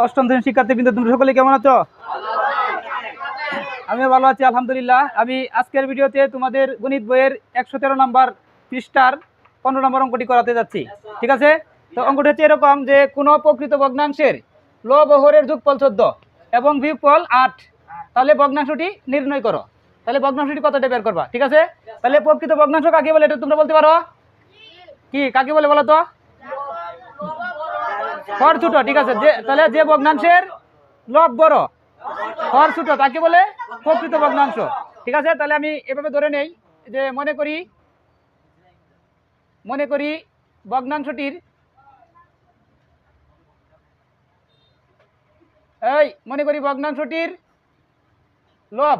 অষ্টম শ্রেণীর শিক্ষার্থীবৃন্দ, তোমরা সকলে কেমন আছো? আমিও ভালো আছি আলহামদুলিল্লাহ। আমি আজকের ভিডিওতে তোমাদের গণিত বইয়ের 113 নম্বর পৃষ্ঠার 15 নম্বর অঙ্কটি করাতে যাচ্ছি। ঠিক আছে? তো অঙ্কটি হচ্ছে এরকম যে কোনো প্রকৃত ভগ্নাংশের লব ও হরের যোগফল 14 এবং বিয়োগফল 8, তাহলে ভগ্নাংশটি নির্ণয় করো। তাহলে ভগ্নাংশটি কতটা বের করবা। ঠিক আছে? তাহলে প্রকৃত ভগ্নাংশ কাকে বলে এটা তোমরা বলতে পারো? কি কাকে বলে বলো তো? হর ছোট। ঠিক আছে, তাহলে যে ভগ্নাংশের লব বড় হর ছোট তাকে বলে প্রকৃত ভগ্নাংশ। ঠিক আছে? তাহলে আমি এভাবে ধরে নেই যে মনে করি ভগ্নাংশটির লব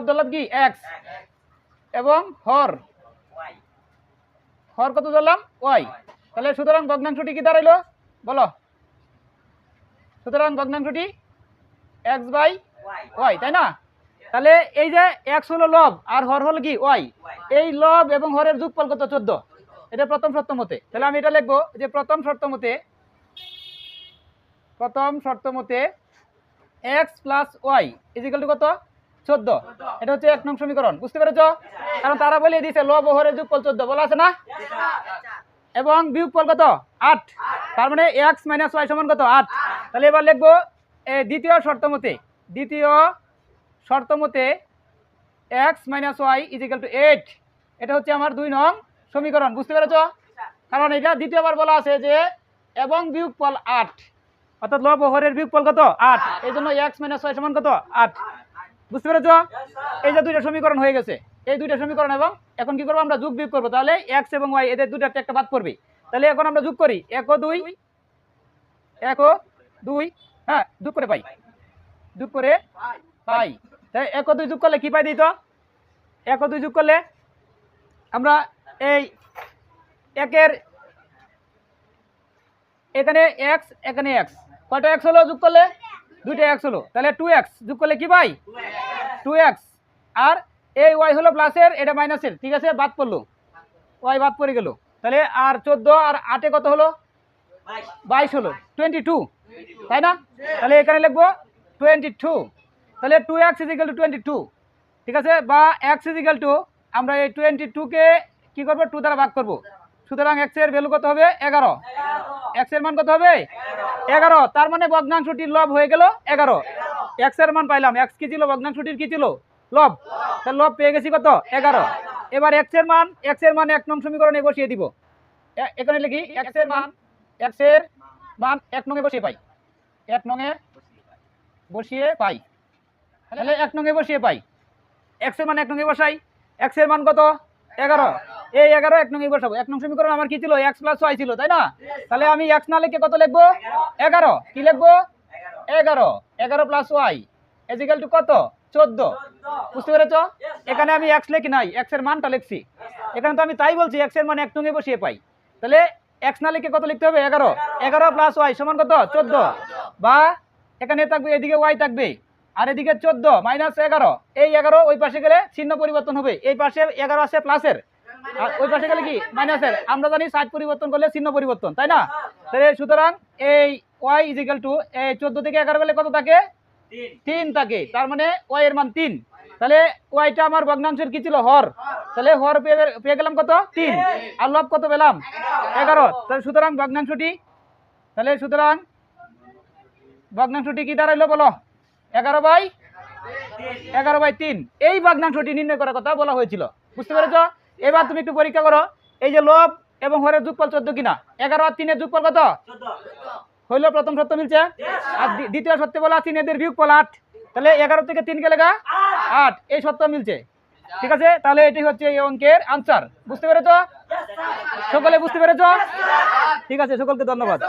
ধরলাম কি x এবং হর কত ধরলাম y। তাহলে সুতরাং ভগ্নাংশটি কি দাঁড়াইলো বলো? সুতরাং ভগ্নাংশটি x বাই y, তাই না? তাহলে এই যে x হলো লব আর হর হলো কি y, এই লব এবং হরের যোগফল কত? 14। এটা প্রথম শর্ত মতে। তাহলে আমি এটা লিখবো যে প্রথম শর্ত মতে x plus y equal to কত? 14। এটা হচ্ছে 1 নং সমীকরণ। বুঝতে পেরেছো? কারণ তারা বলে দিয়েছে লব ও হরের যোগফল 14 বলা আছে না, এবং বিয়োগফল কত? 8। তার মানে x মাইনাস y সমান কত? 8। তাহলে এবার লিখবো দ্বিতীয় শর্ত মতে x minus y equal to 8। এটা হচ্ছে আমার 2 নং সমীকরণ। বুঝতে পেরেছো? কারণ এটা দ্বিতীয়বার বলা আছে যে এবং বিয়োগফল 8, অর্থাৎ লব ও হরের বিয়োগফল কত? 8। এই জন্য x মাইনাস y সমান কত? 8। বুঝতে পেরেছো? এই যে দুইটা সমীকরণ হয়ে গেছে, এই দুইটা সমীকরণ। এবং এখন কি করবো আমরা? যোগ বিয়োগ করবো। তাহলে x এবং y এদের দুইটাতে একটা বাদ পড়বে। তাহলে এখন আমরা যোগ করি 1 ও 2, হ্যাঁ যোগ করে পাই। তাই 1 ও 2 যোগ করলে কি পাই দিই তো? 1 ও 2 যোগ করলে আমরা এই একের এখানে x এখানে x, কয়টা x হলো যোগ করলে? 2টা x হলো। তাহলে 2x যোগ করলে কি পাই? 2x। আর এই y হলো প্লাসের, এটা মাইনাসের। ঠিক আছে, বাদ পড়লো, y বাদ পড়ে গেল। তাহলে আর 14 আর 8 কত হলো? 22 হলো, 22, তাই না? তাহলে এখানে লিখবো 22। তাহলে 2x ইজিক্যাল টু 22। ঠিক আছে, বা x ইজিক্যাল টু আমরা এই 22কে কি করব? 2 দ্বারা ভাগ করব। সুতরাং x এর ভ্যালু কত হবে? 11। x এর মান কত হবে? 11। তার মানে ভগ্নাংশটির লব হয়ে গেল 11। x এর মান পাইলাম। x কি ছিল? ভগ্নাংশটির কি ছিল? লব। তাহলে লব পেয়ে গেছি কত? 11। এবার x এর মান 1 নং সমীকরণে বসিয়ে দিব। এখানে লিখি x এর মান 1 নং এ বসিয়ে পাই। 1 নং এ বসিয়ে পাই। তাহলে 1 নং এ বসিয়ে পাই। x এর মান 1 নং এ বসাই। x এর মান কত? 11। এই 11 1 নং এ বসাবো। 1 নং সমীকরণ আমার কি ছিল? x প্লাস y ছিল, তাই না? তাহলে আমি x না লিখে কত লিখবো? 11। কি লিখবো? 11 প্লাস y ইজিক্যাল টু কত? 14। বুঝতে পেরেছো? এখানে আমি x লিখি নাই, x এর মানটা লিখছি। এখানে তো আমি তাই বলছি x এর মান 1 নং এ বসিয়ে পাই। তাহলে x না লিখে কত লিখতে হবে? 11 প্লাস y সমান কত? 14। বা এখানে থাকবে, এদিকে y থাকবে, আর এদিকে 14 মাইনাস 11। এই 11 ওই পাশে গেলে চিহ্ন পরিবর্তন হবে। এই পাশে 11 আছে প্লাসের, আর ওই পাশে গেলে কি? মাইনাসের। আমরা জানি সাইড পরিবর্তন করলে চিহ্ন পরিবর্তন, তাই না? তাহলে সুতরাং এই y ইজিক্যাল টু এই 14 থেকে 11 গেলে কত থাকে? 3 থাকে। তার মানে y এর মান 3। তাহলে yটা আমার ভগ্নাংশের কি ছিল? হর। তাহলে হর পেয়ে গেলাম কত? 3। আর লব কত পেলাম? 11। তাহলে সুতরাং ভগ্নাংশটি কি দাঁড়াইলো বলো? 11/3। এই ভগ্নাংশটি নির্ণয় করার কথা বলা হয়েছিল। বুঝতে পেরেছো? এবার তুমি একটু পরীক্ষা করো, এই যে লব এবং হরের যোগফল 14 কিনা? 11 আর 3 এর যোগফল কত হইলো? প্রথম শর্ত মিলছে। আর দ্বিতীয় শর্তে বলা 3 এদের বিয়োগফল 8। তাহলে 11 থেকে 3 গেলে 8, এই শর্ত মিলছে। ঠিক আছে, তাহলে এটি হচ্ছে এই অঙ্কের আনসার। বুঝতে পেরেছো? সকলে বুঝতে পেরেছো? ঠিক আছে, সকলকে ধন্যবাদ।